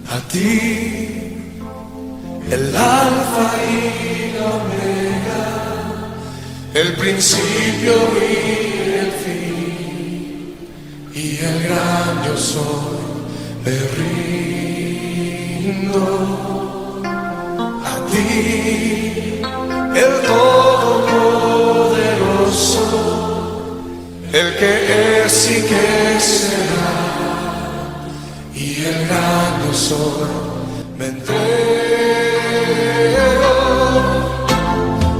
A ti, el alfa y la omega, el principio y el fin, y el gran yo soy, me rindo. A ti, el todopoderoso, el que es y que será, y el gran yo soy, me entrego.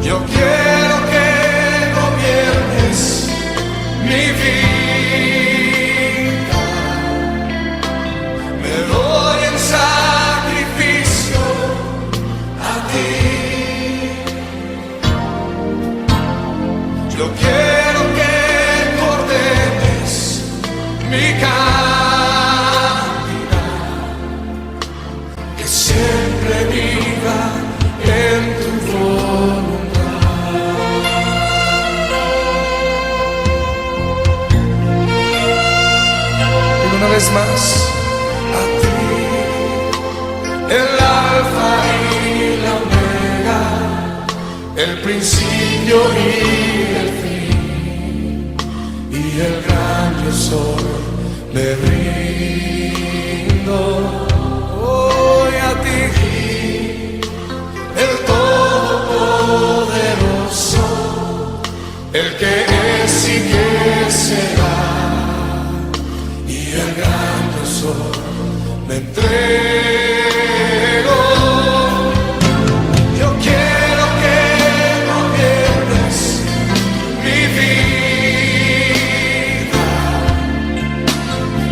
Yo quiero que gobiernes mi vida. Me doy en sacrificio a ti. Yo quiero que ordenes mi siempre viva en tu voluntad. Y una vez más, a ti, el alfa y la omega, el principio y el fin, y el gran yo soy, me rindo. A ti, el todopoderoso, el que es y que será, y el gran yo soy, me entrego. Yo quiero que gobiernes mi vida.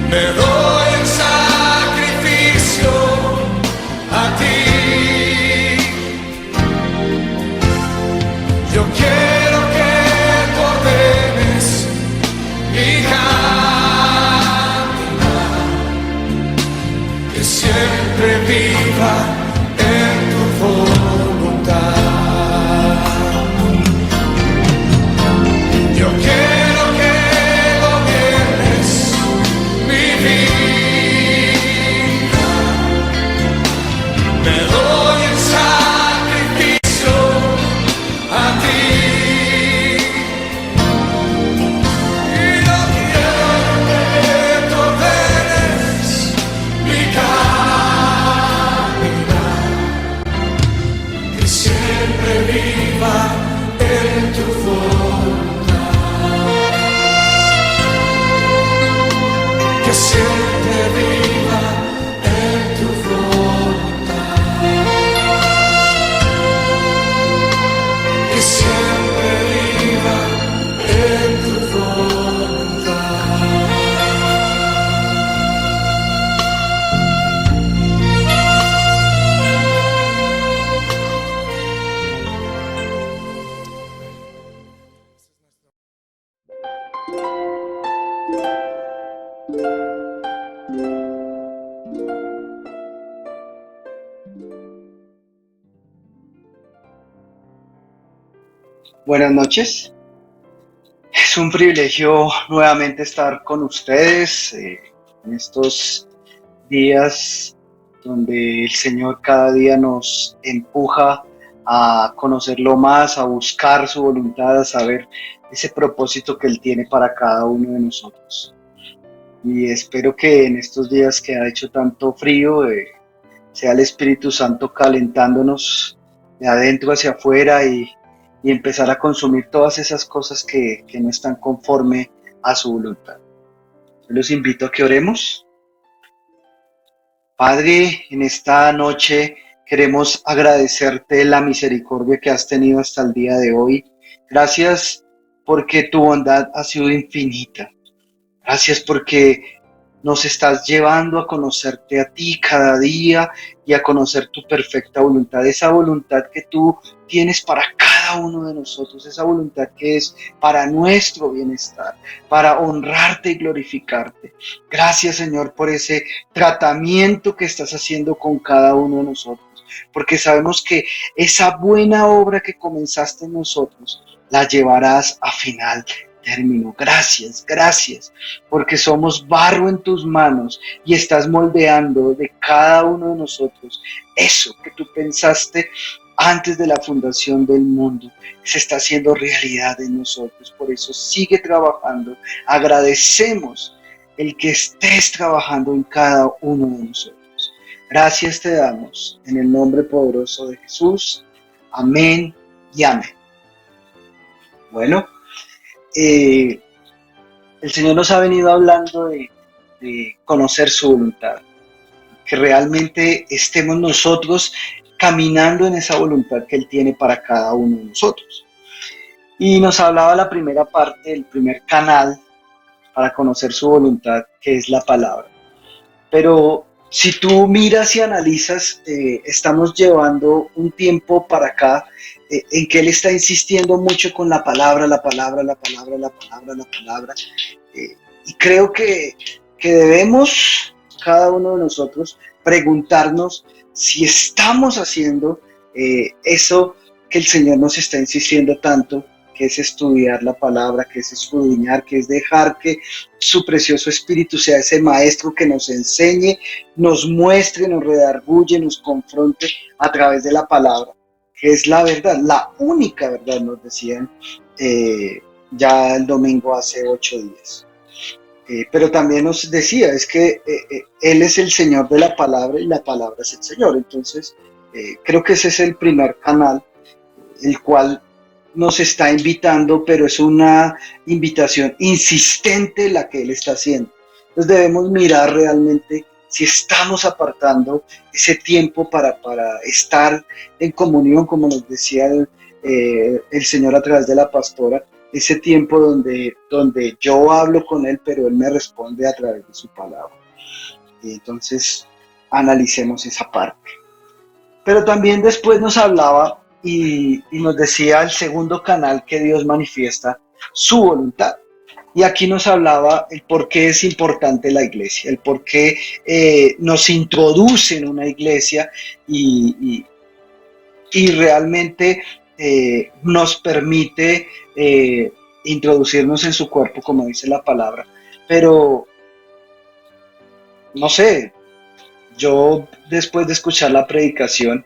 Me doy en sacrificio a ti. Yo quiero que ordenes mi caminar, que siempre viva en tu voluntad. Yo quiero que gobiernes mi vida. Me doy en sacrificio a ti. Y yo quiero que tú ordenes mi caminar, que siempre viva en tu voluntad, que siempre viva en tu voluntad, que siempre viva en tu voluntad. Buenas noches. Es un privilegio nuevamente estar con ustedes en estos días donde el Señor cada día nos empuja a conocerlo más, a buscar su voluntad, a saber ese propósito que Él tiene para cada uno de nosotros. Y espero que en estos días que ha hecho tanto frío, sea el Espíritu Santo calentándonos de adentro hacia afuera y empezar a consumir todas esas cosas que no están conforme a su voluntad. Yo los invito a que oremos. Padre, en esta noche queremos agradecerte la misericordia que has tenido hasta el día de hoy. Gracias porque tu bondad ha sido infinita. Gracias porque nos estás llevando a conocerte a ti cada día y a conocer tu perfecta voluntad, esa voluntad que tú tienes para cada uno de nosotros, esa voluntad que es para nuestro bienestar, para honrarte y glorificarte. Gracias, Señor, por ese tratamiento que estás haciendo con cada uno de nosotros, porque sabemos que esa buena obra que comenzaste en nosotros la llevarás a final. término. Gracias, gracias, porque somos barro en tus manos y estás moldeando de cada uno de nosotros eso que tú pensaste antes de la fundación del mundo. Se está haciendo realidad en nosotros. Por eso sigue trabajando. Agradecemos el que estés trabajando en cada uno de nosotros. Gracias te damos en el nombre poderoso de Jesús. Amén y amén. Bueno, el Señor nos ha venido hablando de conocer su voluntad, que realmente estemos nosotros caminando en esa voluntad que Él tiene para cada uno de nosotros. Y nos hablaba la primera parte, el primer canal para conocer su voluntad, que es la palabra. Pero si tú miras y analizas, estamos llevando un tiempo para acá en que Él está insistiendo mucho con la palabra, la palabra, la palabra, la palabra, la palabra. Y creo que debemos, cada uno de nosotros, preguntarnos si estamos haciendo eso que el Señor nos está insistiendo tanto, que es estudiar la palabra, que es escudriñar, que es dejar que su precioso Espíritu sea ese maestro que nos enseñe, nos muestre, nos redarguye, nos confronte a través de la palabra, que es la verdad, la única verdad, nos decían ya el domingo hace 8 días. Pero también nos decía, es que Él es el Señor de la palabra y la palabra es el Señor. Entonces, creo que ese es el primer canal, el cual nos está invitando, pero es una invitación insistente la que Él está haciendo. Entonces debemos mirar realmente si estamos apartando ese tiempo para estar en comunión, como nos decía el Señor a través de la pastora, ese tiempo donde yo hablo con Él, pero Él me responde a través de su palabra. Y entonces analicemos esa parte. Pero también después nos hablaba y nos decía el segundo canal que Dios manifiesta su voluntad. Y aquí nos hablaba el por qué es importante la iglesia, el por qué nos introduce en una iglesia y realmente nos permite introducirnos en su cuerpo, como dice la palabra. Pero, no sé, yo después de escuchar la predicación,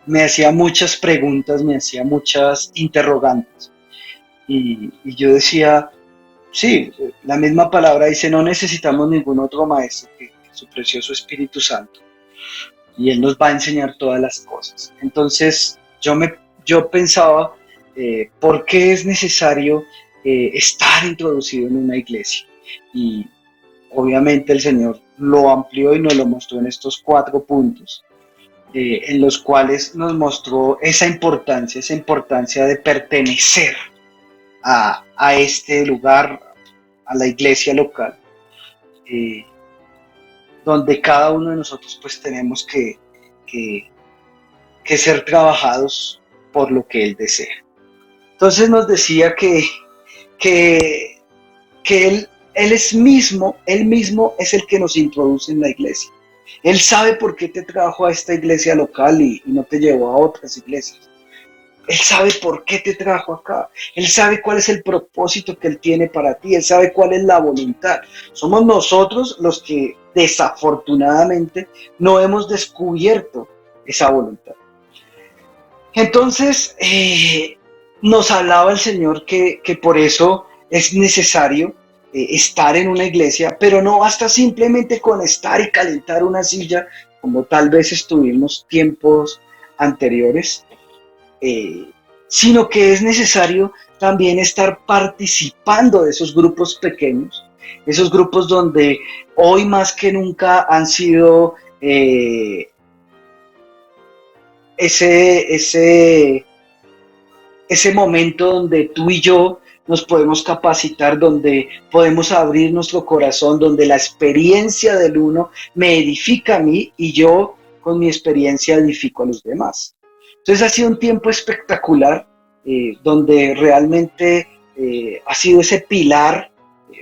me hacía muchas preguntas, me hacía muchas interrogantes. Y yo decía, sí, la misma palabra dice, no necesitamos ningún otro maestro que su precioso Espíritu Santo. Y Él nos va a enseñar todas las cosas. Entonces, yo pensaba, ¿por qué es necesario estar introducido en una iglesia? Y obviamente el Señor lo amplió y nos lo mostró en estos 4 puntos. En los cuales nos mostró esa importancia de pertenecer a este lugar, a la iglesia local, donde cada uno de nosotros pues tenemos que ser trabajados por lo que Él desea. Entonces nos decía que Él mismo es el que nos introduce en la iglesia. Él sabe por qué te trajo a esta iglesia local y no te llevó a otras iglesias. Él sabe por qué te trajo acá. Él sabe cuál es el propósito que Él tiene para ti. Él sabe cuál es la voluntad. Somos nosotros los que desafortunadamente no hemos descubierto esa voluntad. Entonces, nos hablaba el Señor que por eso es necesario estar en una iglesia, pero no basta simplemente con estar y calentar una silla, como tal vez estuvimos tiempos anteriores, sino que es necesario también estar participando de esos grupos pequeños, esos grupos donde hoy más que nunca han sido ese momento donde tú y yo nos podemos capacitar, donde podemos abrir nuestro corazón, donde la experiencia del uno me edifica a mí y yo con mi experiencia edifico a los demás. Entonces ha sido un tiempo espectacular, donde realmente ha sido ese pilar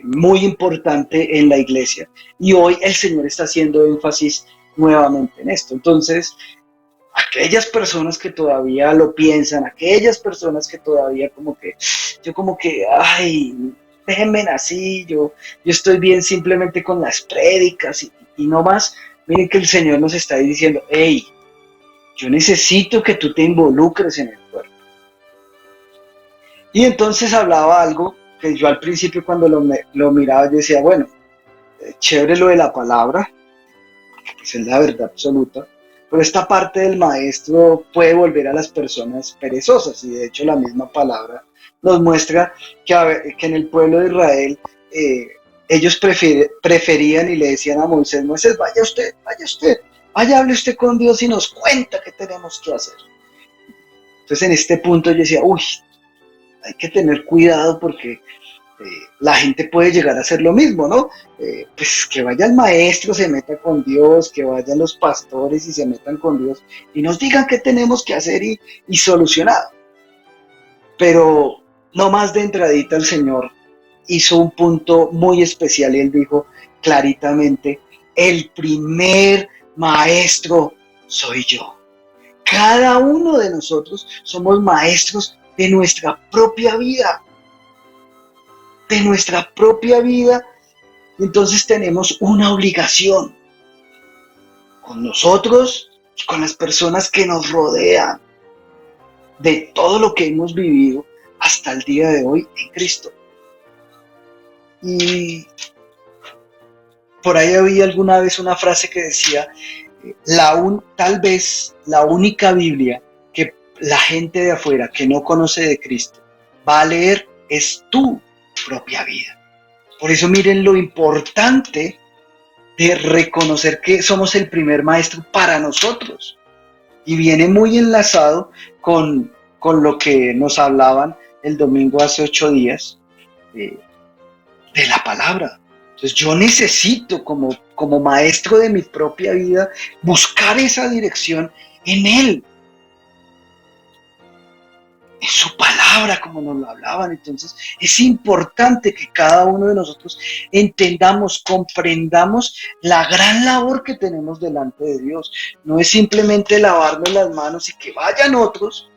muy importante en la iglesia. Y hoy el Señor está haciendo énfasis nuevamente en esto. Entonces, aquellas personas que todavía lo piensan, aquellas personas que todavía ay, déjenme así, yo estoy bien simplemente con las prédicas y no más. Miren que el Señor nos está diciendo, hey, yo necesito que tú te involucres en el cuerpo. Y entonces hablaba algo que yo al principio cuando lo miraba, yo decía, bueno, chévere lo de la palabra, que pues es la verdad absoluta, pero esta parte del maestro puede volver a las personas perezosas, y de hecho la misma palabra nos muestra que en el pueblo de Israel ellos preferían y le decían a Moisés, Moisés, vaya, hable usted con Dios y nos cuenta qué tenemos que hacer. Entonces en este punto yo decía, uy, hay que tener cuidado porque la gente puede llegar a hacer lo mismo, ¿no? Pues que vaya el maestro, se meta con Dios, que vayan los pastores y se metan con Dios y nos digan qué tenemos que hacer y solucionar. Pero no más de entradita el Señor hizo un punto muy especial y él dijo claritamente, el primer maestro soy yo. Cada uno de nosotros somos maestros de nuestra propia vida. De nuestra propia vida. Entonces tenemos una obligación con nosotros y con las personas que nos rodean de todo lo que hemos vivido hasta el día de hoy en Cristo. Y por ahí había alguna vez una frase que decía, tal vez la única Biblia que la gente de afuera que no conoce de Cristo va a leer es tu propia vida. Por eso miren lo importante de reconocer que somos el primer maestro para nosotros. Y viene muy enlazado con lo que nos hablaban el domingo hace 8 días de la palabra. Entonces yo necesito como maestro de mi propia vida buscar esa dirección en Él. En su palabra, como nos lo hablaban. Entonces es importante que cada uno de nosotros entendamos, comprendamos la gran labor que tenemos delante de Dios. No es simplemente lavarnos las manos y que vayan otros,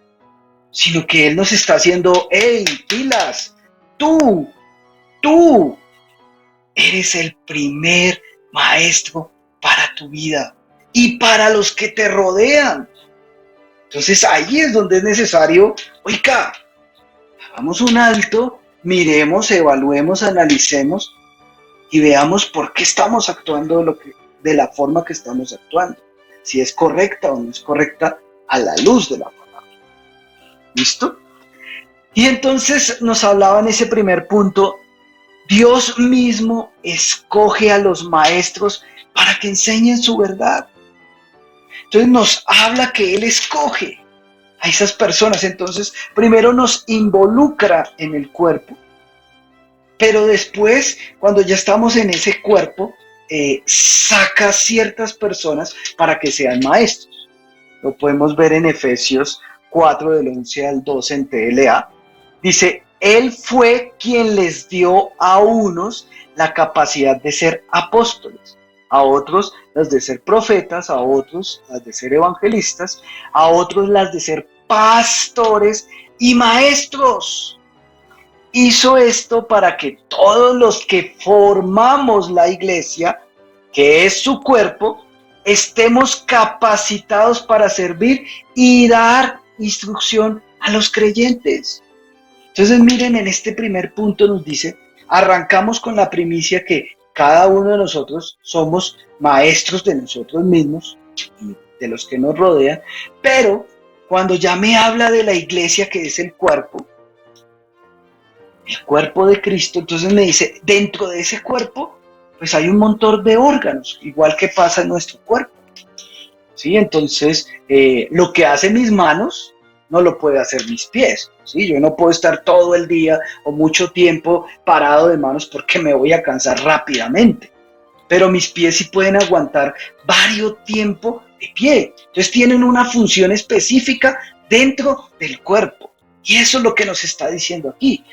sino que Él nos está haciendo, hey, pilas, tú eres el primer maestro para tu vida y para los que te rodean. Entonces ahí es donde es necesario, oiga, hagamos un alto, miremos, evaluemos, analicemos y veamos por qué estamos actuando de la forma que estamos actuando. Si es correcta o no es correcta a la luz de la palabra. ¿Listo? Y entonces nos hablaba en ese primer punto, Dios mismo escoge a los maestros para que enseñen su verdad. Entonces nos habla que Él escoge a esas personas. Entonces primero nos involucra en el cuerpo, pero después cuando ya estamos en ese cuerpo, saca ciertas personas para que sean maestros. Lo podemos ver en Efesios 4 del 11 al 12 en TLA. Dice, Él fue quien les dio a unos la capacidad de ser apóstoles, a otros las de ser profetas, a otros las de ser evangelistas, a otros las de ser pastores y maestros. Hizo esto para que todos los que formamos la iglesia, que es su cuerpo, estemos capacitados para servir y dar instrucción a los creyentes. Entonces miren, en este primer punto nos dice, arrancamos con la primicia que cada uno de nosotros somos maestros de nosotros mismos y de los que nos rodean, pero cuando ya me habla de la iglesia que es el cuerpo de Cristo, entonces me dice, dentro de ese cuerpo, pues hay un montón de órganos, igual que pasa en nuestro cuerpo. ¿Sí? Entonces, lo que hacen mis manos, no lo puede hacer mis pies, ¿sí? Yo no puedo estar todo el día o mucho tiempo parado de manos porque me voy a cansar rápidamente. Pero mis pies sí pueden aguantar varios tiempos de pie. Entonces tienen una función específica dentro del cuerpo. Y eso es lo que nos está diciendo aquí.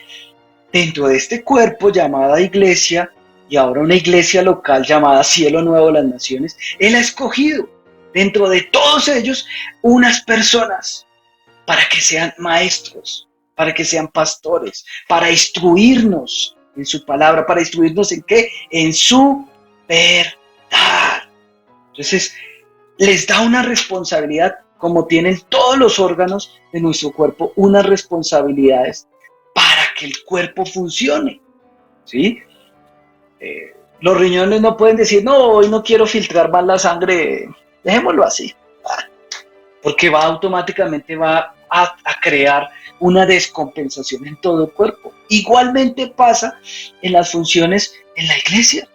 Dentro de este cuerpo llamada iglesia, y ahora una iglesia local llamada Cielo Nuevo de las Naciones, Él ha escogido dentro de todos ellos unas personas para que sean maestros, para que sean pastores, para instruirnos en su palabra. ¿Para instruirnos en qué? En su verdad. Entonces, les da una responsabilidad, como tienen todos los órganos de nuestro cuerpo, unas responsabilidades para que el cuerpo funcione, ¿sí? Los riñones no pueden decir, no, hoy no quiero filtrar más la sangre, dejémoslo así, porque automáticamente va a crear una descompensación en todo el cuerpo. Igualmente pasa en las funciones en la iglesia.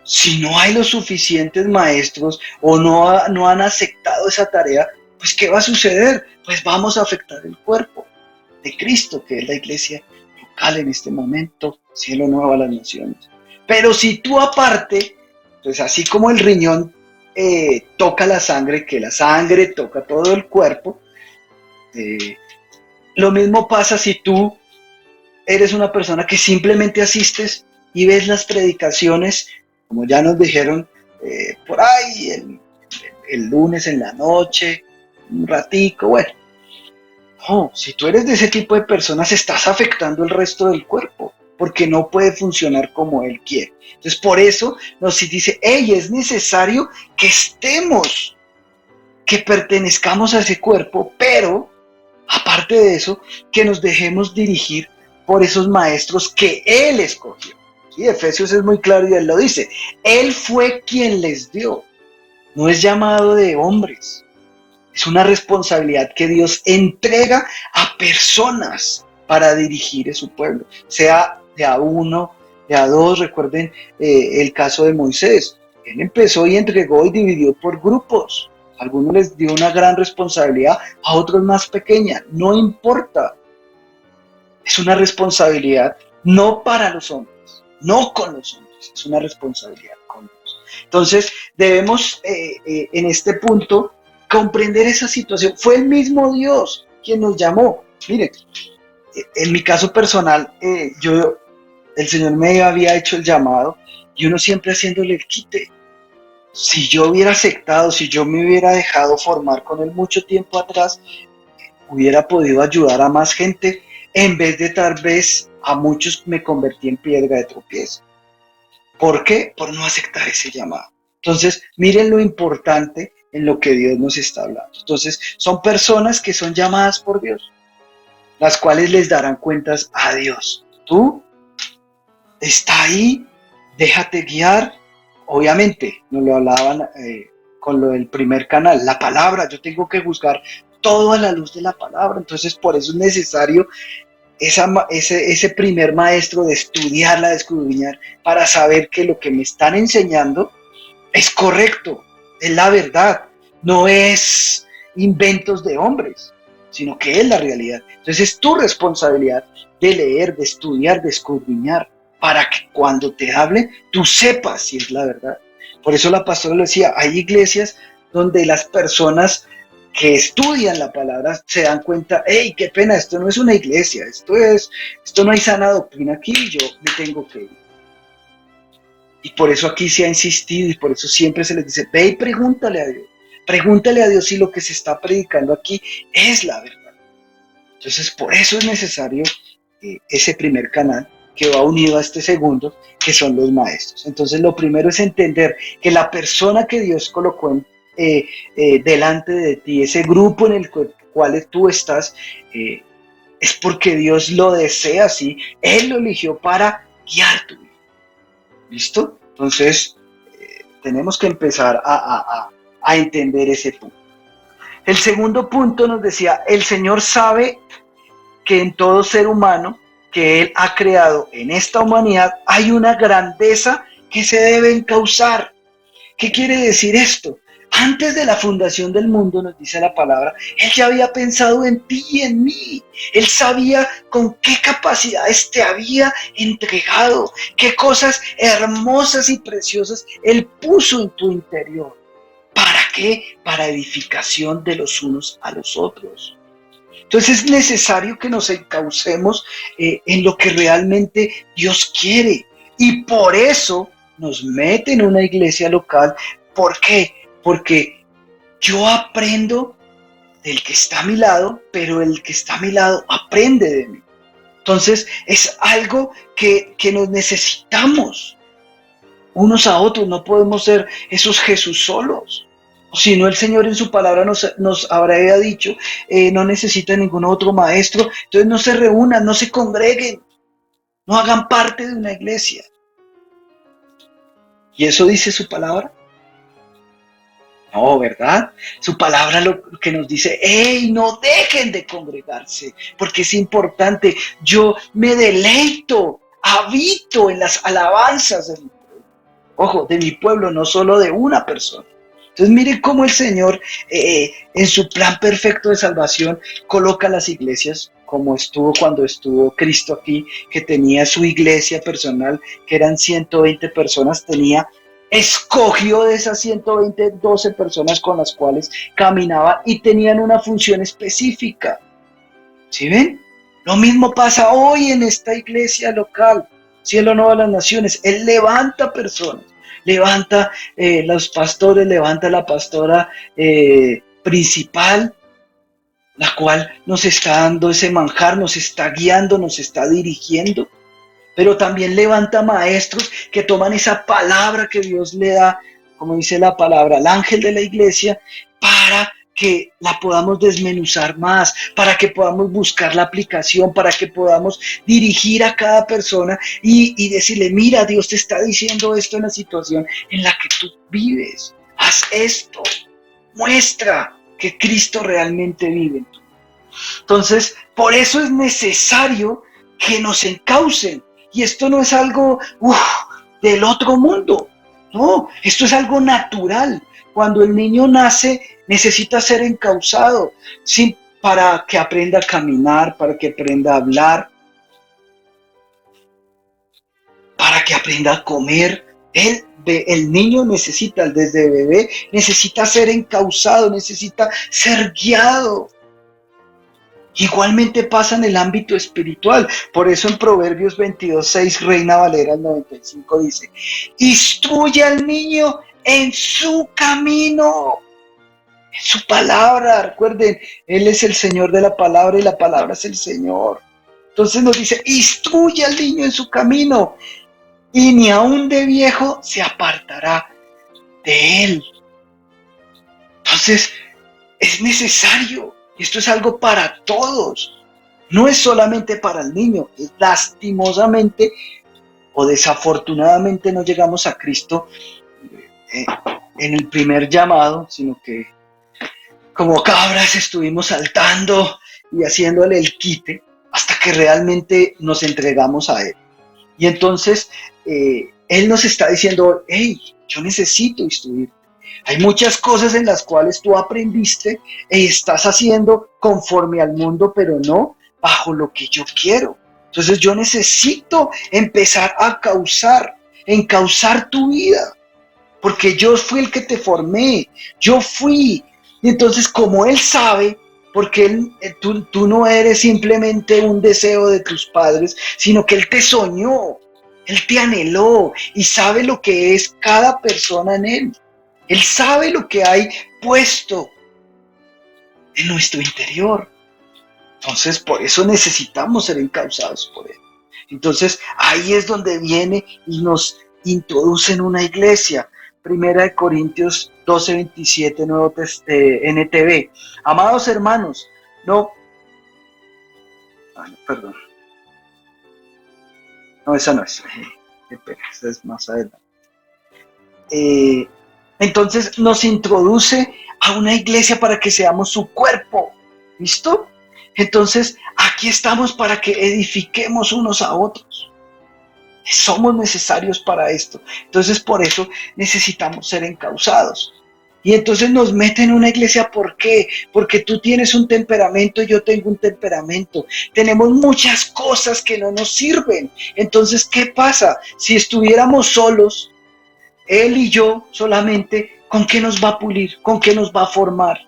Si no hay los suficientes maestros o no han aceptado esa tarea, pues ¿qué va a suceder? Pues vamos a afectar el cuerpo de Cristo, que es la iglesia local en este momento, cielo nuevo a las naciones. Pero si tú aparte, pues así como el riñón toca la sangre, que la sangre toca todo el cuerpo, lo mismo pasa si tú eres una persona que simplemente asistes y ves las predicaciones, como ya nos dijeron por ahí el lunes en la noche, un ratico, bueno. No, si tú eres de ese tipo de personas, estás afectando el resto del cuerpo, porque no puede funcionar como él quiere. Entonces, por eso nos dice, hey, es necesario que estemos, que pertenezcamos a ese cuerpo, pero, aparte de eso, que nos dejemos dirigir por esos maestros que él escogió. ¿Sí? Efesios es muy claro y él lo dice. Él fue quien les dio. No es llamado de hombres. Es una responsabilidad que Dios entrega a personas para dirigir a su pueblo. Sea de a uno, de a dos. Recuerden el caso de Moisés. Él empezó y entregó y dividió por grupos. A algunos les dio una gran responsabilidad, a otros más pequeña. No importa. Es una responsabilidad no para los hombres, no con los hombres. Es una responsabilidad con Dios. Entonces debemos en este punto comprender esa situación. Fue el mismo Dios quien nos llamó. Miren, en mi caso personal, el Señor me había hecho el llamado y uno siempre haciéndole el quite. Si yo hubiera aceptado, si yo me hubiera dejado formar con él mucho tiempo atrás, hubiera podido ayudar a más gente, en vez de tal vez a muchos me convertí en piedra de tropiezo. ¿Por qué? Por no aceptar ese llamado. Entonces, miren lo importante en lo que Dios nos está hablando. Entonces, son personas que son llamadas por Dios, las cuales les darán cuentas a Dios. Tú está ahí, déjate guiar. Obviamente, nos lo hablaban con lo del primer canal, la palabra. Yo tengo que juzgar todo a la luz de la palabra. Entonces, por eso es necesario ese primer maestro de estudiarla, de escudriñar, para saber que lo que me están enseñando es correcto, es la verdad, no es inventos de hombres, sino que es la realidad. Entonces es tu responsabilidad de leer, de estudiar, de escudriñar, para que cuando te hable, tú sepas si es la verdad. Por eso la pastora le decía, hay iglesias donde las personas que estudian la palabra se dan cuenta, hey, qué pena, esto no es una iglesia, esto no hay sana doctrina aquí, yo me tengo que ir. Y por eso aquí se ha insistido y por eso siempre se les dice, ve y pregúntale a Dios si lo que se está predicando aquí es la verdad. Entonces por eso es necesario ese primer canal que va unido a este segundo, que son los maestros. Entonces lo primero es entender que la persona que Dios colocó delante de ti, ese grupo en el cual tú estás, es porque Dios lo desea así, Él lo eligió para guiar tu vida. ¿Listo? Entonces, tenemos que empezar a entender ese punto. El segundo punto nos decía, el Señor sabe que en todo ser humano que Él ha creado en esta humanidad hay una grandeza que se debe encauzar. ¿Qué quiere decir esto? Antes de la fundación del mundo, nos dice la palabra, Él ya había pensado en ti y en mí. Él sabía con qué capacidades te había entregado, qué cosas hermosas y preciosas Él puso en tu interior. ¿Para qué? Para edificación de los unos a los otros. Entonces es necesario que nos encaucemos en lo que realmente Dios quiere. Y por eso nos mete en una iglesia local. ¿Por qué? Porque yo aprendo del que está a mi lado, pero el que está a mi lado aprende de mí. Entonces es algo que nos necesitamos unos a otros. No podemos ser esos Jesús solos. Si no, el Señor en su palabra nos habrá dicho, no necesita ningún otro maestro. Entonces no se reúnan, no se congreguen, no hagan parte de una iglesia. ¿Y eso dice su palabra? No, ¿verdad? Su palabra lo que nos dice, ¡hey, no dejen de congregarse! Porque es importante. Yo me deleito, habito en las alabanzas de mi pueblo. Ojo, de mi pueblo, no solo de una persona. Entonces miren cómo el Señor en su plan perfecto de salvación coloca las iglesias, como estuvo cuando estuvo Cristo aquí, que tenía su iglesia personal, que eran 120 personas, escogió de esas 120, 12 personas con las cuales caminaba y tenían una función específica. ¿Sí ven? Lo mismo pasa hoy en esta iglesia local, Cielo Nuevo de las Naciones. Él levanta personas, levanta los pastores, levanta la pastora principal, la cual nos está dando ese manjar, nos está guiando, nos está dirigiendo. Pero también levanta maestros que toman esa palabra que Dios le da, como dice la palabra, al ángel de la iglesia, para que la podamos desmenuzar más, para que podamos buscar la aplicación, para que podamos dirigir a cada persona y decirle, mira, Dios te está diciendo esto en la situación en la que tú vives. Haz esto, muestra que Cristo realmente vive en tu vida. Entonces, por eso es necesario que nos encaucen. Y esto no es algo del otro mundo, no, esto es algo natural. Cuando el niño nace, necesita ser encauzado, ¿sí? Para que aprenda a caminar, para que aprenda a hablar, para que aprenda a comer. El niño necesita, desde bebé, necesita ser encauzado, necesita ser guiado. Igualmente pasa en el ámbito espiritual. Por eso en Proverbios 22:6, Reina Valera 95 dice, instruye al niño en su camino, en su palabra. Recuerden, Él es el Señor de la palabra y la palabra es el Señor. Entonces nos dice, instruye al niño en su camino y ni aun de viejo se apartará de él. Entonces es necesario. Esto es algo para todos, no es solamente para el niño. Lastimosamente o desafortunadamente no llegamos a Cristo en el primer llamado, sino que como cabras estuvimos saltando y haciéndole el quite hasta que realmente nos entregamos a Él. Y entonces Él nos está diciendo, hey, yo necesito instruirte. Hay muchas cosas en las cuales tú aprendiste y estás haciendo conforme al mundo, pero no bajo lo que yo quiero. Entonces yo necesito empezar a encauzar tu vida, porque yo fui el que te formé, yo fui. Y entonces como Él sabe, porque tú no eres simplemente un deseo de tus padres, sino que Él te soñó, Él te anheló y sabe lo que es cada persona en Él. Él sabe lo que hay puesto en nuestro interior. Entonces, por eso necesitamos ser encauzados por Él. Entonces, ahí es donde viene y nos introduce en una iglesia. Primera de Corintios 12:27, nuevo NTV. Amados hermanos, perdón. No, esa no es. Esa es más adelante. Entonces nos introduce a una iglesia para que seamos su cuerpo. ¿Listo? Entonces aquí estamos para que edifiquemos unos a otros. Somos necesarios para esto. Entonces por eso necesitamos ser encauzados. Y entonces nos meten en una iglesia, ¿por qué? Porque tú tienes un temperamento y yo tengo un temperamento. Tenemos muchas cosas que no nos sirven. Entonces, ¿qué pasa? Si estuviéramos solos, Él y yo solamente, ¿con qué nos va a pulir? ¿Con qué nos va a formar?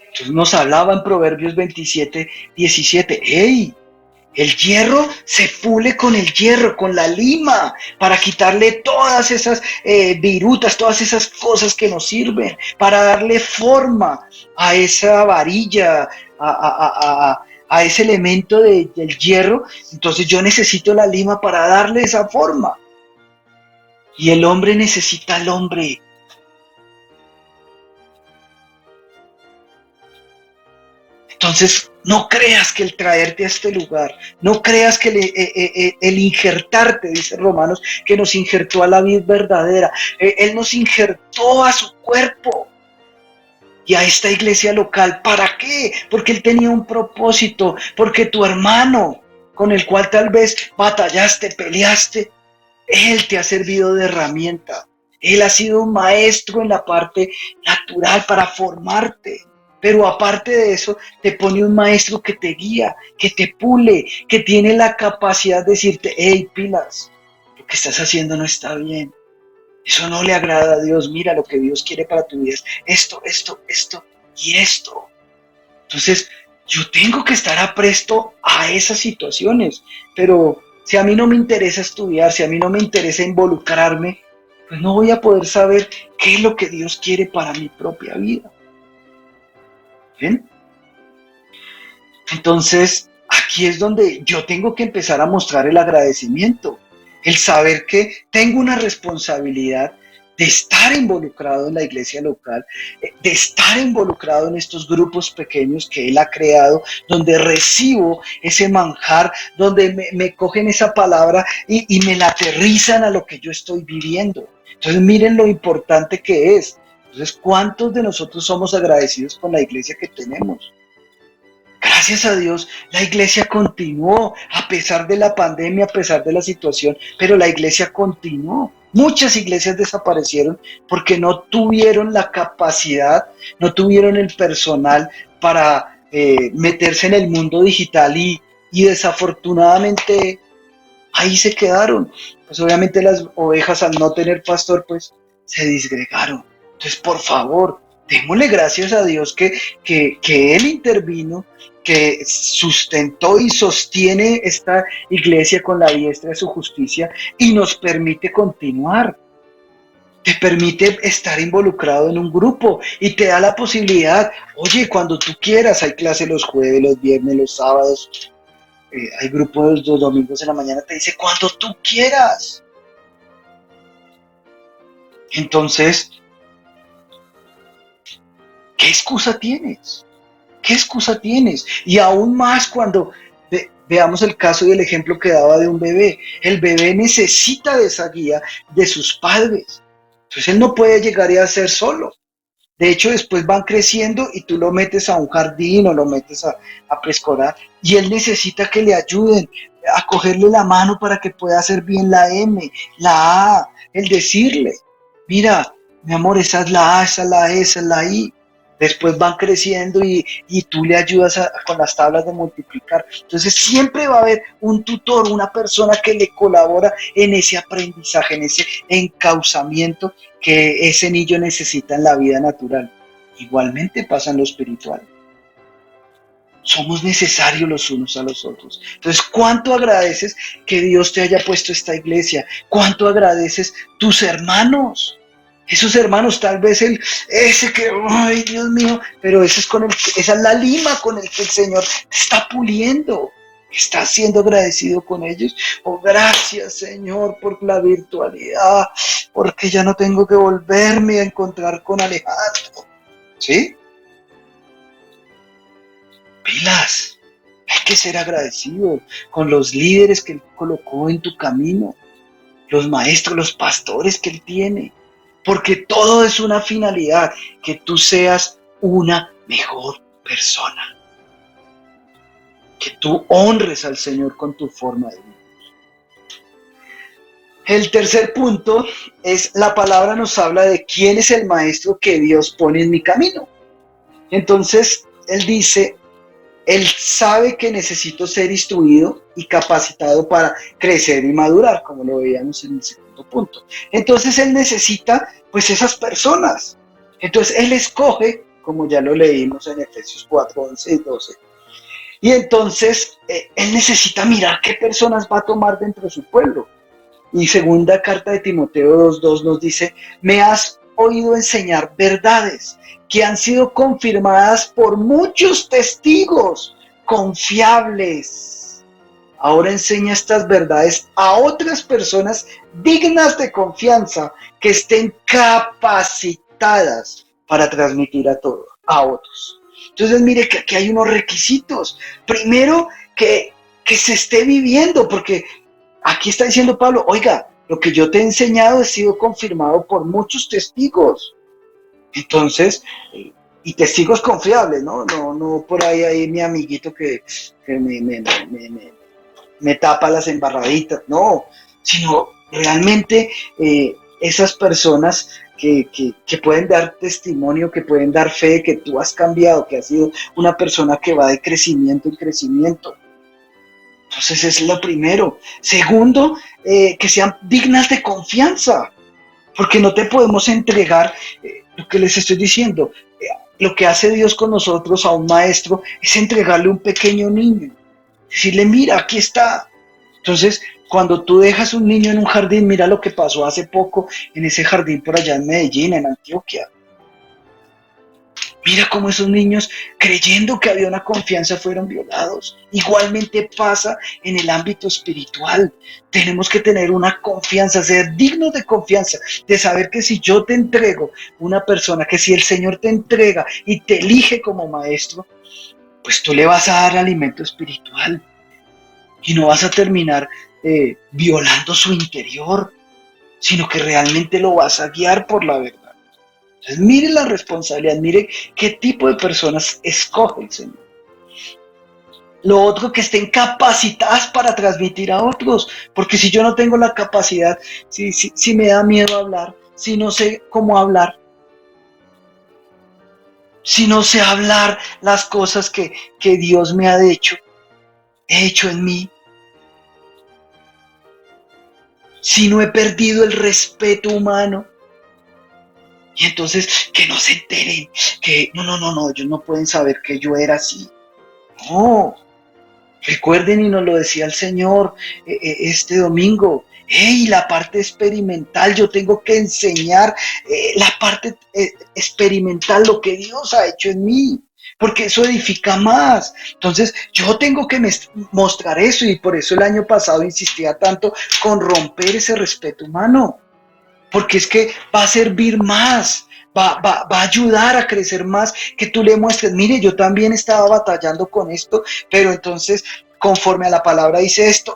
Entonces nos hablaba en Proverbios 27:17. ¡Hey! El hierro se pule con el hierro, con la lima, para quitarle todas esas virutas, todas esas cosas que nos sirven, para darle forma a esa varilla, a ese elemento del hierro. Entonces yo necesito la lima para darle esa forma. Y el hombre necesita al hombre. Entonces, no creas que el traerte a este lugar, no creas que el injertarte, dice Romanos, que nos injertó a la vida verdadera. Él nos injertó a su cuerpo y a esta iglesia local. ¿Para qué? Porque Él tenía un propósito, porque tu hermano, con el cual tal vez batallaste, peleaste, Él te ha servido de herramienta. Él ha sido un maestro en la parte natural para formarte. Pero aparte de eso, te pone un maestro que te guía, que te pule, que tiene la capacidad de decirte, hey, pilas, lo que estás haciendo no está bien. Eso no le agrada a Dios. Mira, lo que Dios quiere para tu vida es esto, esto, esto y esto. Entonces, yo tengo que estar apresto a esas situaciones. Pero si a mí no me interesa estudiar, si a mí no me interesa involucrarme, pues no voy a poder saber qué es lo que Dios quiere para mi propia vida. ¿Ven? Entonces, aquí es donde yo tengo que empezar a mostrar el agradecimiento, el saber que tengo una responsabilidad de estar involucrado en la iglesia local, de estar involucrado en estos grupos pequeños que Él ha creado, donde recibo ese manjar, donde me cogen esa palabra y me la aterrizan a lo que yo estoy viviendo. Entonces, miren lo importante que es. Entonces, ¿cuántos de nosotros somos agradecidos con la iglesia que tenemos? Gracias a Dios, la iglesia continuó, a pesar de la pandemia, a pesar de la situación, pero la iglesia continuó. Muchas iglesias desaparecieron porque no tuvieron la capacidad, no tuvieron el personal para meterse en el mundo digital y desafortunadamente ahí se quedaron. Pues obviamente las ovejas al no tener pastor, pues se disgregaron. Entonces, por favor, démosle gracias a Dios que Él intervino, que sustentó y sostiene esta iglesia con la diestra de su justicia y nos permite continuar. Te permite estar involucrado en un grupo y te da la posibilidad, oye, cuando tú quieras, hay clase los jueves, los viernes, los sábados, hay grupos los domingos en la mañana, te dice cuando tú quieras. Entonces, ¿qué excusa tienes? ¿Qué excusa tienes? Y aún más cuando veamos el caso y el ejemplo que daba de un bebé. El bebé necesita de esa guía de sus padres. Entonces él no puede llegar y hacer solo. De hecho, después van creciendo y tú lo metes a un jardín o lo metes a preescolar y él necesita que le ayuden a cogerle la mano para que pueda hacer bien la M, la A, el decirle, mira, mi amor, esa es la A, esa es la E, esa es la I. Después van creciendo y tú le ayudas con las tablas de multiplicar. Entonces siempre va a haber un tutor, una persona que le colabora en ese aprendizaje, en ese encauzamiento que ese niño necesita en la vida natural. Igualmente pasa en lo espiritual. Somos necesarios los unos a los otros. Entonces, ¿cuánto agradeces que Dios te haya puesto esta iglesia? ¿Cuánto agradeces tus hermanos? Esos hermanos, tal vez ese que, ay Dios mío, pero esa es la lima con el que el Señor te está puliendo. ¿Estás siendo agradecido con ellos? Oh, gracias Señor por la virtualidad, porque ya no tengo que volverme a encontrar con Alejandro. ¿Sí? Pilas, hay que ser agradecido con los líderes que Él colocó en tu camino, los maestros, los pastores que Él tiene. Porque todo es una finalidad, que tú seas una mejor persona. Que tú honres al Señor con tu forma de vivir. El tercer punto es, la palabra nos habla de quién es el maestro que Dios pone en mi camino. Entonces, Él dice, Él sabe que necesito ser instruido y capacitado para crecer y madurar, como lo veíamos en el segundo punto. Entonces Él necesita, pues, esas personas. Entonces Él escoge, como ya lo leímos en Efesios 4, 11 y 12. Y entonces él necesita mirar qué personas va a tomar dentro de su pueblo. Y segunda carta de Timoteo 2:2 nos dice, me has oído enseñar verdades que han sido confirmadas por muchos testigos confiables. Ahora enseña estas verdades a otras personas dignas de confianza que estén capacitadas para transmitir a otros. Entonces mire que aquí hay unos requisitos. Primero, que se esté viviendo, porque aquí está diciendo Pablo, oiga, lo que yo te he enseñado ha sido confirmado por muchos testigos. Entonces, y testigos confiables, ¿no? No por ahí mi amiguito que me tapa las embarraditas, no, sino realmente esas personas que pueden dar testimonio, que pueden dar fe, que tú has cambiado, que has sido una persona que va de crecimiento en crecimiento. Entonces es lo primero. Segundo, que sean dignas de confianza, porque no te podemos entregar lo que les estoy diciendo. Lo que hace Dios con nosotros a un maestro es entregarle un pequeño niño. Decirle, mira, aquí está. Entonces, cuando tú dejas un niño en un jardín, mira lo que pasó hace poco en ese jardín por allá en Medellín, en Antioquia. Mira cómo esos niños, creyendo que había una confianza, fueron violados. Igualmente pasa en el ámbito espiritual. Tenemos que tener una confianza, ser dignos de confianza, de saber que si yo te entrego una persona, que si el Señor te entrega y te elige como maestro, pues tú le vas a dar alimento espiritual y no vas a terminar violando su interior, sino que realmente lo vas a guiar por la verdad. Entonces, mire la responsabilidad, mire qué tipo de personas escoge el Señor. Lo otro, que estén capacitadas para transmitir a otros, porque si yo no tengo la capacidad, si me da miedo hablar, si no sé cómo hablar, si no sé hablar las cosas que Dios me ha hecho en mí, si no he perdido el respeto humano, y entonces que no se enteren, que no, ellos no pueden saber que yo era así. No, recuerden, y nos lo decía el Señor este domingo, la parte experimental, yo tengo que enseñar la parte experimental, lo que Dios ha hecho en mí, porque eso edifica más. Entonces yo tengo que mostrar eso, y por eso el año pasado insistía tanto con romper ese respeto humano, porque es que va a servir más, va a ayudar a crecer más, que tú le muestres, mire, yo también estaba batallando con esto, pero entonces conforme a la palabra dice esto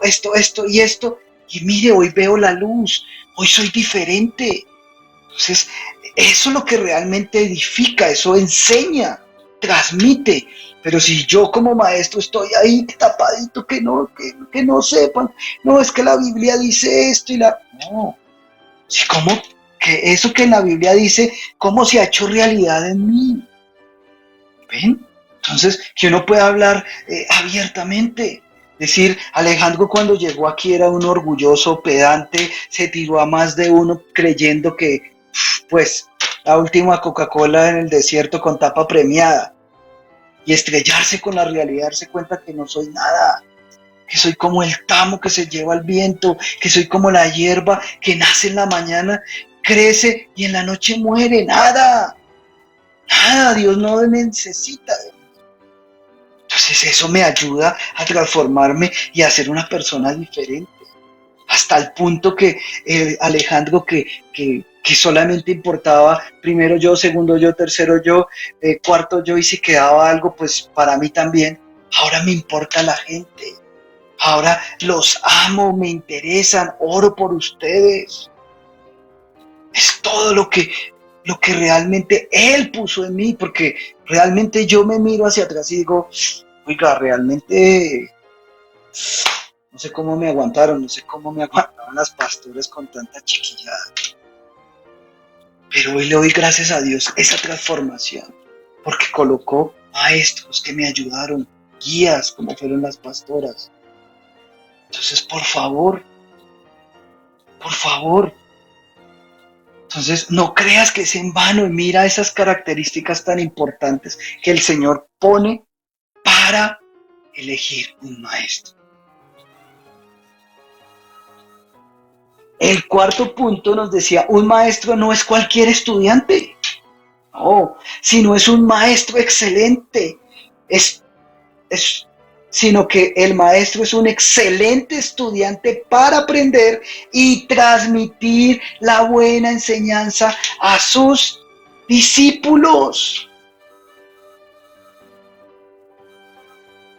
y esto, y mire, hoy veo la luz, hoy soy diferente. Entonces, eso es lo que realmente edifica, eso enseña, transmite. Pero si yo como maestro estoy ahí tapadito, que no sepan, no, es que la Biblia dice esto y no. Sí, ¿cómo que eso que en la Biblia dice, cómo se ha hecho realidad en mí? ¿Ven? Entonces, que uno pueda hablar abiertamente. Decir, Alejandro cuando llegó aquí era un orgulloso, pedante, se tiró a más de uno creyendo que, pues, la última Coca-Cola en el desierto con tapa premiada. Y estrellarse con la realidad, darse cuenta que no soy nada, que soy como el tamo que se lleva el viento, que soy como la hierba que nace en la mañana, crece y en la noche muere. Nada, Dios no necesita de mí. Entonces eso me ayuda a transformarme y a ser una persona diferente. Hasta el punto que Alejandro, que solamente importaba primero yo, segundo yo, tercero yo, cuarto yo, y si quedaba algo, pues para mí también. Ahora me importa la gente. Ahora los amo, me interesan, oro por ustedes. Es todo lo que realmente Él puso en mí, porque realmente yo me miro hacia atrás y digo, oiga, realmente no sé cómo me aguantaron, no sé cómo me aguantaron las pastoras con tanta chiquillada. Pero hoy le doy gracias a Dios esa transformación, porque colocó maestros que me ayudaron, guías como fueron las pastoras. Entonces, por favor, entonces no creas que es en vano, y mira esas características tan importantes que el Señor pone para elegir un maestro. El cuarto punto nos decía, un maestro no es cualquier estudiante, no, sino es un maestro excelente, sino que el maestro es un excelente estudiante para aprender y transmitir la buena enseñanza a sus discípulos.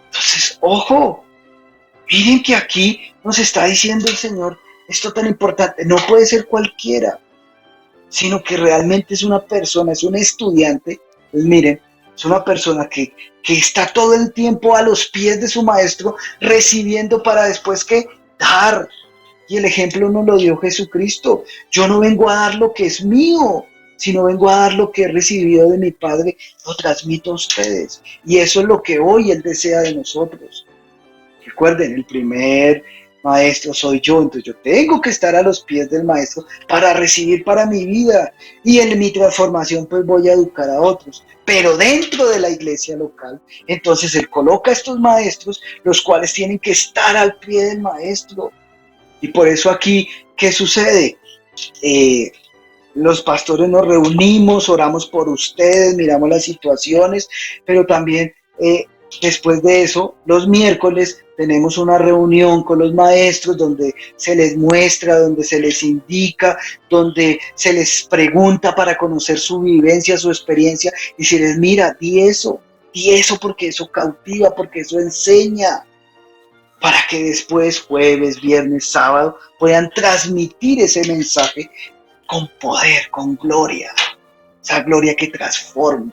Entonces, ojo, miren que aquí nos está diciendo el Señor esto tan importante, no puede ser cualquiera, sino que realmente es una persona, es un estudiante. Pues miren, es una persona que está todo el tiempo a los pies de su maestro, recibiendo para después que dar. Y el ejemplo nos lo dio Jesucristo. Yo no vengo a dar lo que es mío, sino vengo a dar lo que he recibido de mi Padre, lo transmito a ustedes. Y eso es lo que hoy Él desea de nosotros. Recuerden, el primer maestro soy yo, entonces yo tengo que estar a los pies del maestro para recibir para mi vida, y en mi transformación pues voy a educar a otros, pero dentro de la iglesia local, entonces Él coloca a estos maestros, los cuales tienen que estar al pie del maestro. Y por eso aquí, ¿qué sucede? Los pastores nos reunimos, oramos por ustedes, miramos las situaciones, pero también después de eso, los miércoles tenemos una reunión con los maestros donde se les muestra, donde se les indica, donde se les pregunta para conocer su vivencia, su experiencia, y se les mira, di eso porque eso cautiva, porque eso enseña, para que después, jueves, viernes, sábado, puedan transmitir ese mensaje con poder, con gloria, esa gloria que transforma.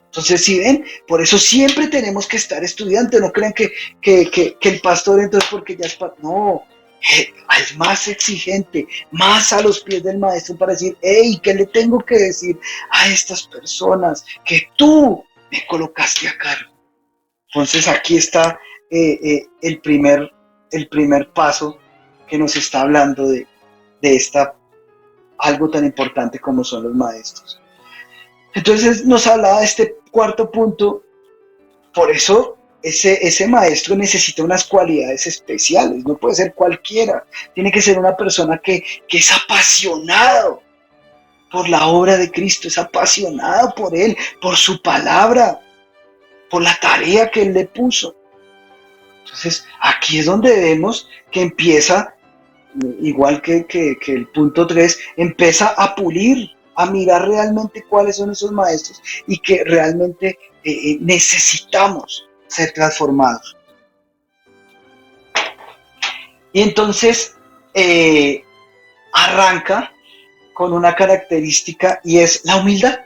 Entonces, si ven, por eso siempre tenemos que estar estudiando. No crean que el pastor, entonces, porque ya es no, es más exigente, más a los pies del maestro para decir, hey, ¿qué le tengo que decir a estas personas que tú me colocaste a cargo? Entonces, aquí está el primer paso que nos está hablando de algo tan importante como son los maestros. Entonces nos hablaba de este cuarto punto. Por eso ese maestro necesita unas cualidades especiales, no puede ser cualquiera, tiene que ser una persona que es apasionado por la obra de Cristo, es apasionado por Él, por su palabra, por la tarea que Él le puso. Entonces aquí es donde vemos que empieza, igual que el punto 3, empieza a pulir, a mirar realmente cuáles son esos maestros y que realmente necesitamos ser transformados. Y entonces arranca con una característica y es la humildad.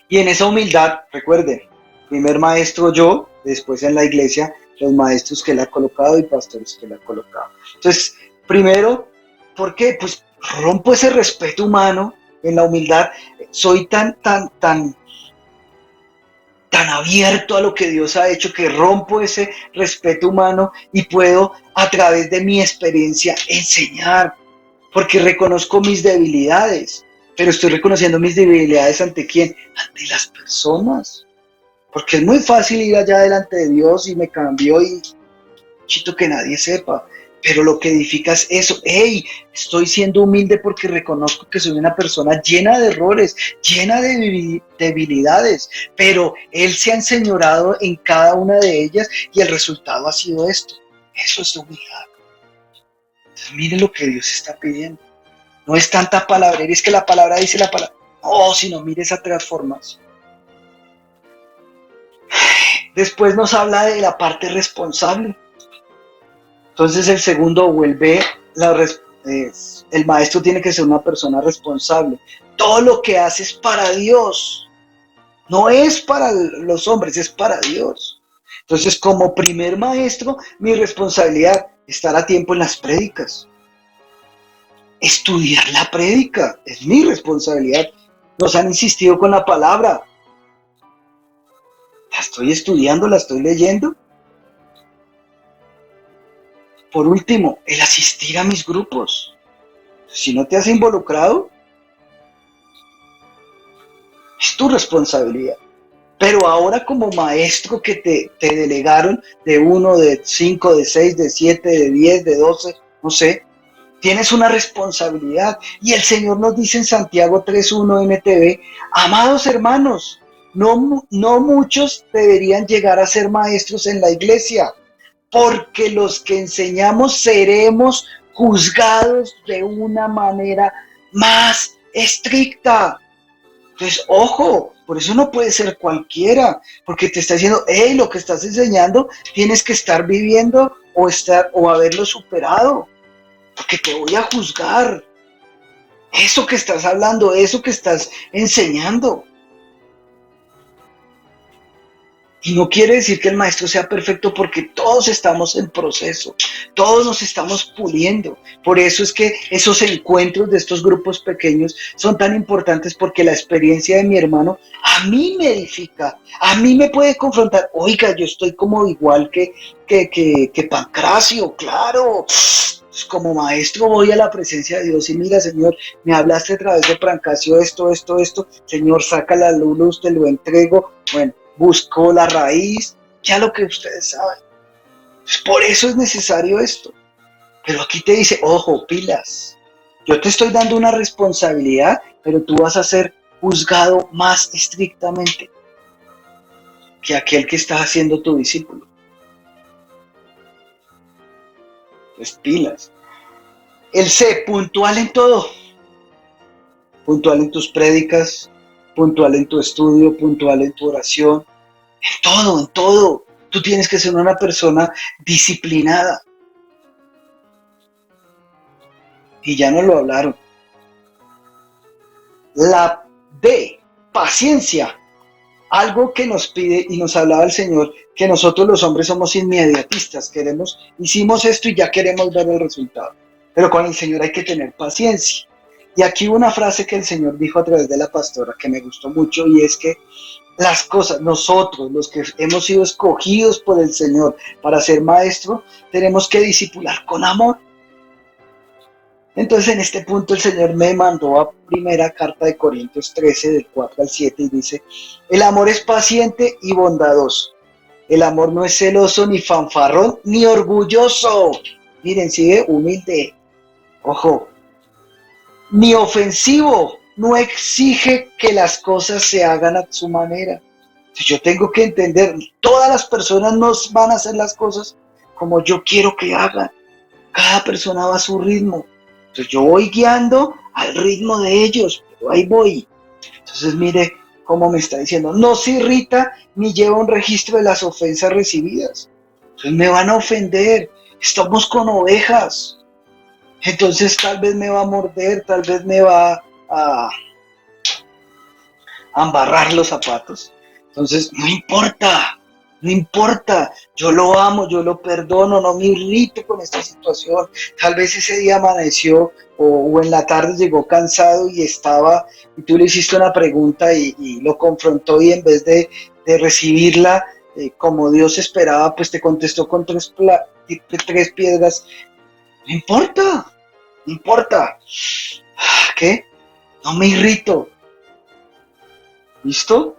Y en esa humildad, recuerden, primer maestro yo, después en la iglesia los maestros que Él ha colocado y pastores que Él ha colocado. Entonces, primero, ¿por qué? Pues rompo ese respeto humano en la humildad, soy tan abierto a lo que Dios ha hecho que rompo ese respeto humano y puedo a través de mi experiencia enseñar, porque reconozco mis debilidades, pero estoy reconociendo mis debilidades ¿ante quién? Ante las personas, porque es muy fácil ir allá delante de Dios y me cambió y chito que nadie sepa. Pero lo que edifica es eso. Hey, estoy siendo humilde porque reconozco que soy una persona llena de errores, llena de debilidades, pero Él se ha enseñorado en cada una de ellas y el resultado ha sido esto. Eso es humildad. Entonces miren lo que Dios está pidiendo. No es tanta palabrería, es que la palabra dice la palabra. No, sino mire esa transformación. Después nos habla de la parte responsable. Entonces el segundo vuelve, el maestro tiene que ser una persona responsable. Todo lo que hace es para Dios. No es para los hombres, es para Dios. Entonces como primer maestro, mi responsabilidad es estar a tiempo en las prédicas. Estudiar la prédica es mi responsabilidad. Nos han insistido con la palabra. La estoy estudiando, la estoy leyendo. Por último, el asistir a mis grupos. Si no te has involucrado, es tu responsabilidad. Pero ahora como maestro que te delegaron de 1, de 5, de 6, de 7, de 10, de 12, no sé, tienes una responsabilidad. Y el Señor nos dice en Santiago 3:1 NTV, amados hermanos, no muchos deberían llegar a ser maestros en la iglesia, porque los que enseñamos seremos juzgados de una manera más estricta. Entonces, ojo, por eso no puede ser cualquiera, porque te está diciendo, hey, lo que estás enseñando tienes que estar viviendo o haberlo superado, porque te voy a juzgar. Eso que estás hablando, eso que estás enseñando. Y no quiere decir que el maestro sea perfecto, porque todos estamos en proceso, todos nos estamos puliendo. Por eso es que esos encuentros de estos grupos pequeños son tan importantes, porque la experiencia de mi hermano a mí me edifica, a mí me puede confrontar. Oiga, yo estoy como igual que Pancracio, claro. Como maestro voy a la presencia de Dios y mira, Señor, me hablaste a través de Pancracio esto, Señor, saca la luz, te lo entrego. Bueno, buscó la raíz, ya lo que ustedes saben. Por eso es necesario esto. Pero aquí te dice, ojo, pilas. Yo te estoy dando una responsabilidad, pero tú vas a ser juzgado más estrictamente que aquel que está haciendo tu discípulo. Pues pilas. El C, puntual en todo. Puntual en tus prédicas, puntual en tu estudio, puntual en tu oración. En todo, en todo. Tú tienes que ser una persona disciplinada. Y ya nos lo hablaron. La D, paciencia. Algo que nos pide y nos hablaba el Señor, que nosotros los hombres somos inmediatistas. Hicimos esto y ya queremos ver el resultado. Pero con el Señor hay que tener paciencia. Y aquí hubo una frase que el Señor dijo a través de la pastora que me gustó mucho, y es que las cosas, nosotros, los que hemos sido escogidos por el Señor para ser maestros, tenemos que discipular con amor. Entonces en este punto el Señor me mandó a primera carta de Corintios 13, del 4 al 7, y dice, el amor es paciente y bondadoso. El amor no es celoso, ni fanfarrón, ni orgulloso. Miren, sigue humilde. Ojo. Ni ofensivo. No exige que las cosas se hagan a su manera. Yo tengo que entender, todas las personas no van a hacer las cosas como yo quiero que hagan. Cada persona va a su ritmo. Entonces yo voy guiando al ritmo de ellos, pero ahí voy. Entonces mire cómo me está diciendo, no se irrita ni lleva un registro de las ofensas recibidas. Entonces me van a ofender, estamos con ovejas. Entonces tal vez me va a morder, tal vez me va a embarrar los zapatos. Entonces no importa, no importa, yo lo amo, yo lo perdono, no me irrito con esta situación. Tal vez ese día amaneció o en la tarde llegó cansado y tú le hiciste una pregunta y lo confrontó, y en vez de recibirla como Dios esperaba, pues te contestó con tres piedras. No importa, no importa. ¿Qué? No me irrito. ¿Listo?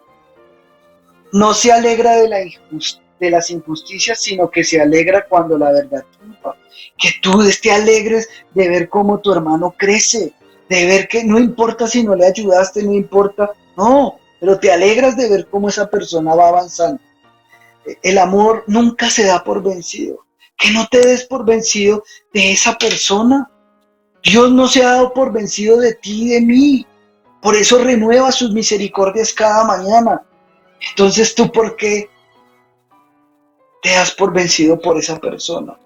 No se alegra de las injusticias, sino que se alegra cuando la verdad triunfa. Que tú te alegres de ver cómo tu hermano crece, de ver que no importa si no le ayudaste, no importa, no, pero te alegras de ver cómo esa persona va avanzando. El amor nunca se da por vencido. Que no te des por vencido de esa persona. Dios no se ha dado por vencido de ti y de mí. Por eso renueva sus misericordias cada mañana. Entonces, ¿tú por qué te das por vencido por esa persona?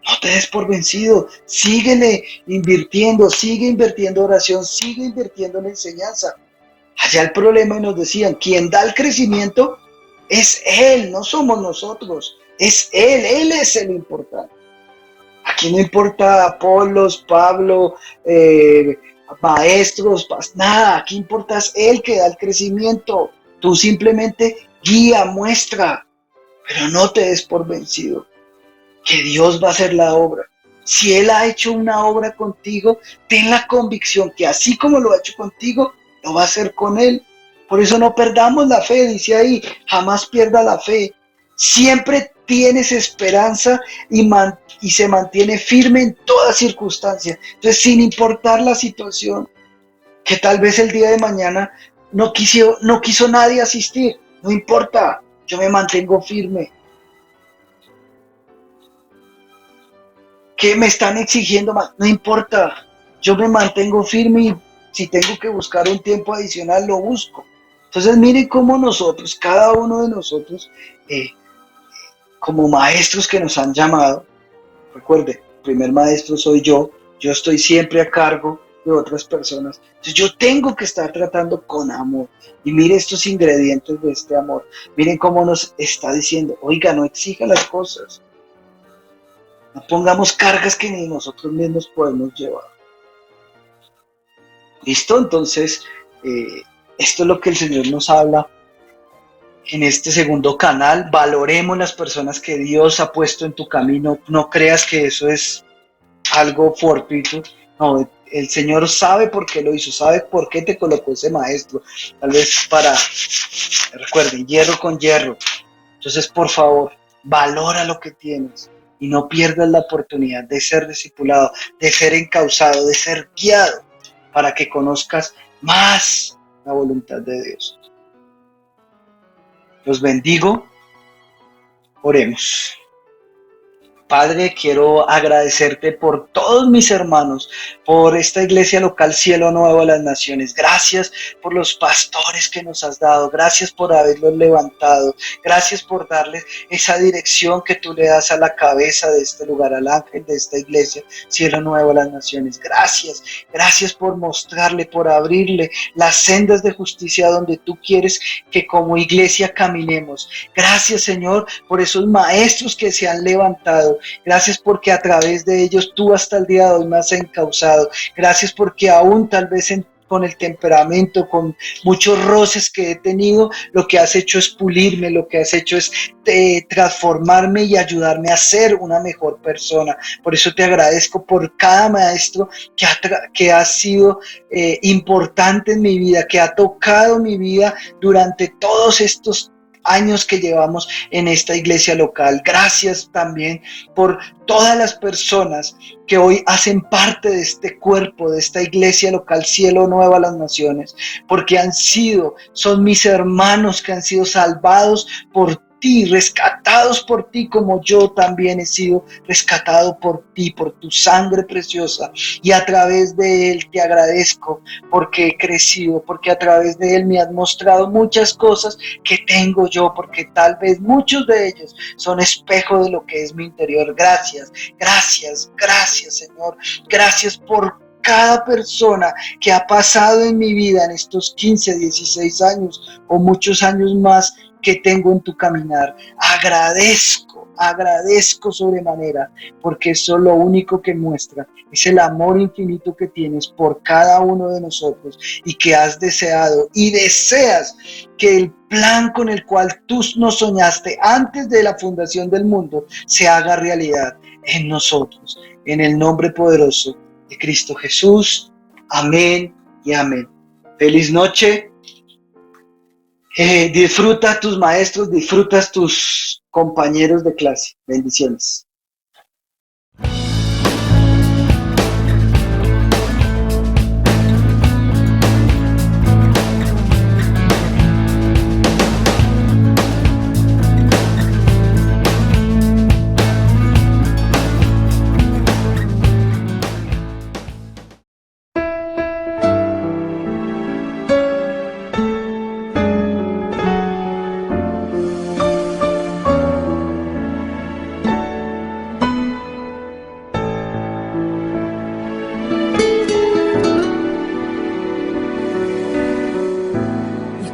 No te des por vencido. Síguele invirtiendo, sigue invirtiendo oración, sigue invirtiendo en enseñanza. Allá el problema, y nos decían, quien da el crecimiento es Él, no somos nosotros. Es Él es el importante. Aquí no importa Apolos, Pablo, maestros, nada. Aquí importa es Él que da el crecimiento. Tú simplemente guía, muestra, pero no te des por vencido, que Dios va a hacer la obra. Si Él ha hecho una obra contigo, ten la convicción que así como lo ha hecho contigo, lo va a hacer con Él, Por eso no perdamos la fe, dice ahí, jamás pierda la fe. Siempre tienes esperanza y se mantiene firme en toda circunstancia. Entonces, sin importar la situación, que tal vez el día de mañana no quiso nadie asistir, no importa, yo me mantengo firme. Que me están exigiendo más, no importa, yo me mantengo firme y si tengo que buscar un tiempo adicional, lo busco. Entonces miren cómo nosotros, cada uno de nosotros, eh, como maestros que nos han llamado, recuerde, el primer maestro soy yo estoy siempre a cargo de otras personas. Entonces yo tengo que estar tratando con amor. Y mire estos ingredientes de este amor. Miren cómo nos está diciendo, oiga, no exija las cosas. No pongamos cargas que ni nosotros mismos podemos llevar. ¿Listo? Entonces, esto es lo que el Señor nos habla en este segundo canal. Valoremos las personas que Dios ha puesto en tu camino. No creas que eso es algo fortuito. No, el Señor sabe por qué lo hizo, sabe por qué te colocó ese maestro. Tal vez recuerden, hierro con hierro. Entonces, por favor, valora lo que tienes y no pierdas la oportunidad de ser discipulado, de ser encauzado, de ser guiado para que conozcas más la voluntad de Dios. Los bendigo. Oremos. Padre, quiero agradecerte por todos mis hermanos, por esta iglesia local Cielo Nuevo a las Naciones. Gracias por los pastores que nos has dado. Gracias por haberlos levantado. Gracias por darles esa dirección que tú le das a la cabeza de este lugar, al ángel de esta iglesia Cielo Nuevo a las Naciones. Gracias. Gracias por mostrarle, por abrirle las sendas de justicia donde tú quieres que como iglesia caminemos. Gracias, Señor, por esos maestros que se han levantado. Gracias porque a través de ellos tú hasta el día de hoy me has encauzado. Gracias porque aún tal vez con el temperamento, con muchos roces que he tenido, lo que has hecho es pulirme, lo que has hecho es transformarme y ayudarme a ser una mejor persona. Por eso te agradezco por cada maestro que ha sido importante en mi vida, que ha tocado mi vida durante todos estos años que llevamos en esta iglesia local. Gracias también por todas las personas que hoy hacen parte de este cuerpo, de esta iglesia local Cielo Nuevo a las Naciones, porque son mis hermanos que han sido salvados por ti, rescatados por ti, como yo también he sido rescatado por ti, por tu sangre preciosa. Y a través de él te agradezco porque he crecido, porque a través de él me has mostrado muchas cosas que tengo yo, porque tal vez muchos de ellos son espejo de lo que es mi interior. Gracias, gracias, gracias, Señor. Gracias por cada persona que ha pasado en mi vida en estos 15, 16 años o muchos años más que tengo en tu caminar. Agradezco sobremanera, porque eso lo único que muestra es el amor infinito que tienes por cada uno de nosotros y que has deseado y deseas que el plan con el cual tú nos soñaste antes de la fundación del mundo se haga realidad en nosotros. En el nombre poderoso de Cristo Jesús. Amén y amén. Feliz noche. Disfruta tus maestros, disfrutas tus compañeros de clase. Bendiciones.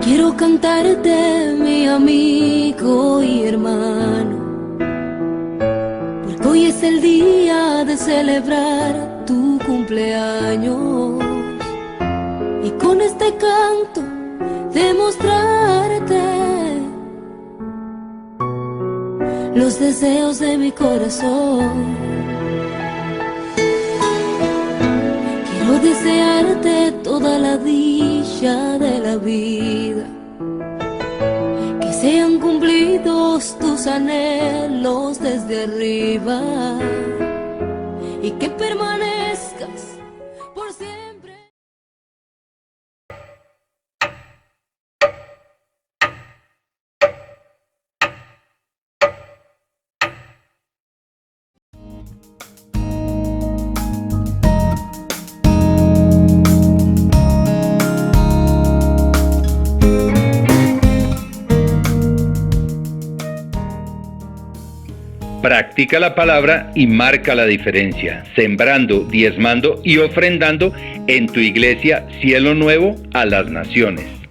Quiero cantarte, mi amigo y hermano, porque hoy es el día de celebrar tu cumpleaños y con este canto demostrarte los deseos de mi corazón. Quiero desearte toda la dicha orilla de la vida. Que sean cumplidos tus anhelos desde arriba y que permanezcas por siempre. Practica la palabra y marca la diferencia, sembrando, diezmando y ofrendando en tu iglesia Cielo Nuevo a las Naciones.